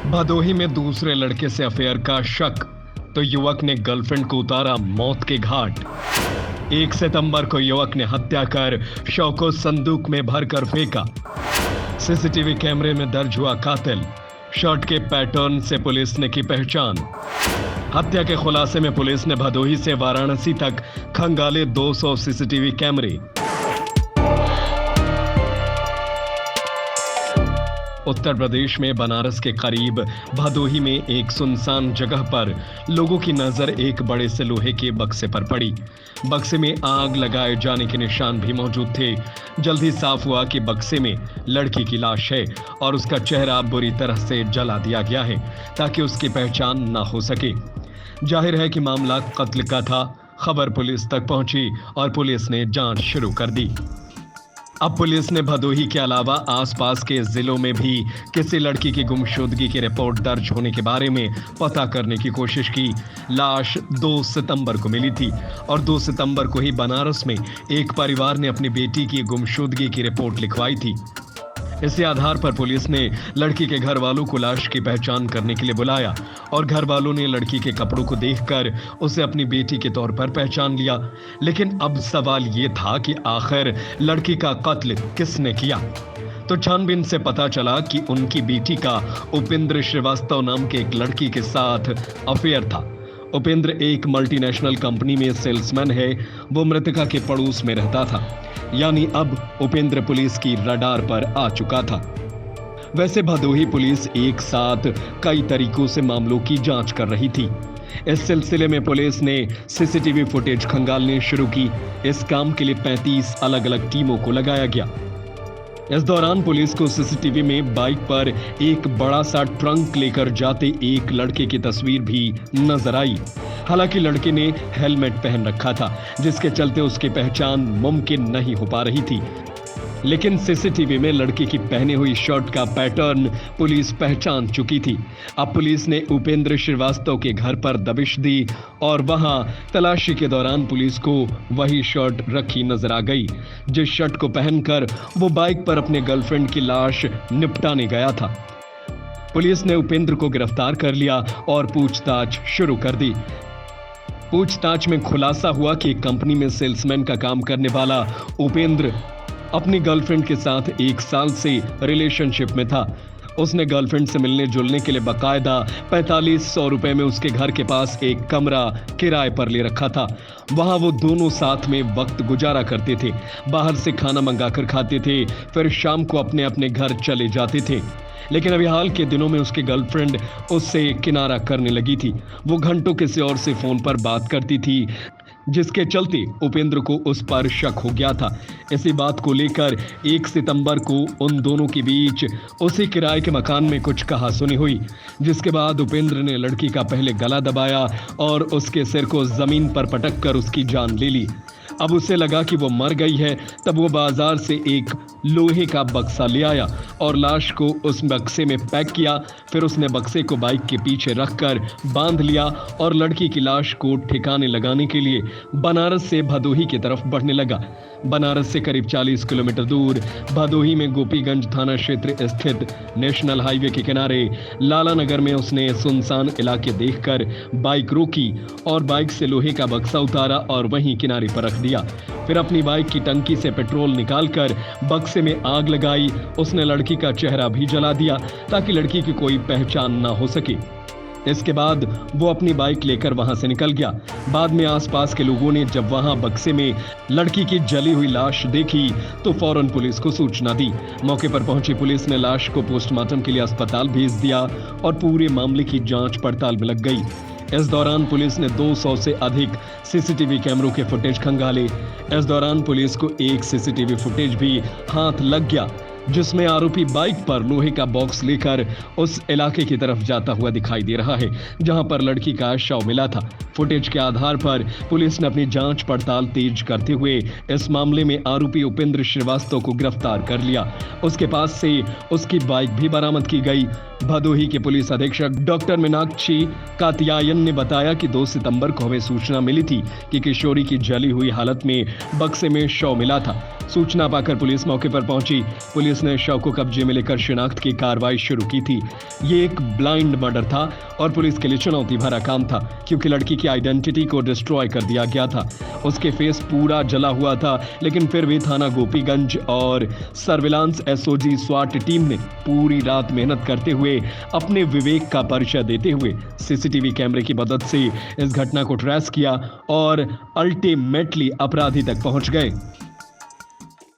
भदोही में दूसरे लड़के से अफेयर का शक, तो युवक ने गर्लफ्रेंड को उतारा मौत के घाट। 1 सितंबर को युवक ने हत्या कर शव को संदूक में भरकर फेंका। सीसीटीवी कैमरे में दर्ज हुआ कातिल। शॉट के पैटर्न से पुलिस ने की पहचान। हत्या के खुलासे में पुलिस ने भदोही से वाराणसी तक खंगाले 200 सीसीटीवी कैमरे। उत्तर प्रदेश में बनारस के करीब भदोही में एक सुनसान जगह पर लोगों की नजर एक बड़े से लोहे के बक्से पर पड़ी। बक्से में आग लगाए जाने के निशान भी मौजूद थे। जल्द ही साफ हुआ कि बक्से में लड़की की लाश है और उसका चेहरा बुरी तरह से जला दिया गया है ताकि उसकी पहचान न हो सके। जाहिर है कि मामला कत्ल का था। खबर पुलिस तक पहुंची और पुलिस ने जांच शुरू कर दी। अब पुलिस ने भदोही के अलावा आसपास के जिलों में भी किसी लड़की की गुमशुदगी की रिपोर्ट दर्ज होने के बारे में पता करने की कोशिश की। लाश 2 सितंबर को मिली थी और 2 सितंबर को ही बनारस में एक परिवार ने अपनी बेटी की गुमशुदगी की रिपोर्ट लिखवाई थी। इसी आधार पर पुलिस ने लड़की के घर वालों को लाश की पहचान करने के लिए बुलाया और घर वालों ने लड़की के कपड़ों को देखकर उसे अपनी बेटी के तौर पर पहचान लिया। लेकिन अब सवाल ये था कि आखिर लड़की का कत्ल किसने किया। तो छानबीन से पता चला कि उनकी बेटी का उपेंद्र श्रीवास्तव नाम के एक लड़की के साथ अफेयर था। उपेंद्र एक मल्टीनेशनल कंपनी में सेल्समैन है। वो मृतका के पड़ोस में रहता था, यानी अब उपेंद्र पुलिस की रडार पर आ चुका था। वैसे भदोही पुलिस एक साथ कई तरीकों से मामलों की जांच कर रही थी। इस सिलसिले में पुलिस ने सीसीटीवी फुटेज खंगालने शुरू की। इस काम के लिए 35 अलग अलग टीमों को लगाया गया। इस दौरान पुलिस को सीसीटीवी में बाइक पर एक बड़ा सा ट्रंक लेकर जाते एक लड़के की तस्वीर भी नजर आई। हालांकि लड़के ने हेलमेट पहन रखा था, जिसके चलते उसकी पहचान मुमकिन नहीं हो पा रही थी। लेकिन सीसीटीवी में लड़के की पहने हुई शर्ट का पैटर्न पुलिस पहचान चुकी थी। अब पुलिस ने उपेंद्र श्रीवास्तव के घर पर दबिश दी और वहां तलाशी के दौरान पुलिस को वही शर्ट रखी नजर आ गई, जिस शर्ट को पहनकर वो बाइक पर अपने गर्लफ्रेंड की लाश निपटाने गया था। पुलिस ने उपेंद्र को गिरफ्तार कर लिया और पूछताछ शुरू कर दी। पूछताछ में खुलासा हुआ कि कंपनी में सेल्समैन का काम करने वाला उपेंद्र अपनी गर्लफ्रेंड के साथ 1 साल से रिलेशनशिप में था। उसने गर्लफ्रेंड से मिलने जुलने के लिए बकायदा 4500 रुपए में उसके घर के पास एक कमरा किराए पर ले रखा था। वहां वो दोनों साथ में वक्त गुजारा करते थे। बाहर से खाना मंगाकर खाते थे, फिर शाम को अपने अपने घर चले जाते थे। लेकिन अभी हाल के दिनों में उसकी गर्लफ्रेंड उससे किनारा करने लगी थी। वो घंटों किसी और से फोन पर बात करती थी, जिसके चलते उपेंद्र को उस पर शक हो गया था। इसी बात को लेकर 1 सितंबर को उन दोनों के बीच उसी किराए के मकान में कुछ कहासुनी हुई, जिसके बाद उपेंद्र ने लड़की का पहले गला दबाया और उसके सिर को जमीन पर पटक कर उसकी जान ले ली। अब उसे लगा कि वो मर गई है। तब वो बाजार से एक लोहे का बक्सा ले आया और लाश को उस बक्से में पैक किया। फिर उसने बक्से को बाइक के पीछे रखकर बांध लिया और लड़की की लाश को ठिकाने लगाने के लिए बनारस से भदोही की तरफ बढ़ने लगा। बनारस से करीब 40 किलोमीटर दूर भदोही में गोपीगंज थाना क्षेत्र स्थित नेशनल हाईवे के किनारे लाला नगर में उसने सुनसान इलाके देखकर बाइक रोकी और बाइक से लोहे का बक्सा उतारा और वहीं किनारे पर रख दिया। फिर अपनी बाइक की टंकी से पेट्रोल निकालकर बक्से में आग लगाई। उसने लड़की का चेहरा भी जला दिया ताकि लड़की की कोई पहचान ना हो सके। इसके बाद वो अपनी बाइक लेकर वहां से निकल गया। बाद में आसपास के लोगों ने जब वहां बक्से में लड़की की जली हुई लाश देखी तो फौरन पुलिस को सूचना दी। मौके पर पहुंची पुलिस ने लाश को पोस्टमार्टम के लिए अस्पताल भेज दिया और पूरे मामले की जांच पड़ताल में लग गई। इस दौरान पुलिस ने 200 से अधिक सीसीटीवी कैमरों के फुटेज खंगाले। इस दौरान पुलिस को एक सीसीटीवी फुटेज भी हाथ लग गया, जिसमें आरोपी बाइक पर लोहे का बॉक्स लेकर उस इलाके की तरफ जाता हुआ दिखाई दे रहा है जहां पर लड़की का शव मिला था। फुटेज के आधार पर पुलिस ने अपनी जांच पड़ताल तेज करते हुए इस मामले में आरोपी उपेंद्र श्रीवास्तव को गिरफ्तार कर लिया। उसके पास से उसकी बाइक भी बरामद की गई। भदोही के पुलिस अधीक्षक डॉक्टर मीनाक्षी कातियायन ने बताया कि 2 सितंबर को हमें सूचना मिली थी कि किशोरी की जली हुई हालत में बक्से में शव मिला था। सूचना पाकर पुलिस मौके पर पहुंची। पुलिस ने शव को कब्जे में लेकर शिनाख्त की कार्रवाई शुरू की थी। ये एक ब्लाइंड मर्डर था और पुलिस के लिए चुनौती भरा काम था, क्योंकि लड़की की आइडेंटिटी को डिस्ट्रॉय कर दिया गया था। उसके फेस पूरा जला हुआ था, लेकिन फिर भी थाना गोपीगंज और सर्विलांस एसओजी स्वाट टीम ने पूरी रात मेहनत करते हुए अपने विवेक का परिचय देते हुए सीसीटीवी कैमरे की मदद से इस घटना को ट्रेस किया और अल्टीमेटली अपराधी तक पहुंच गए।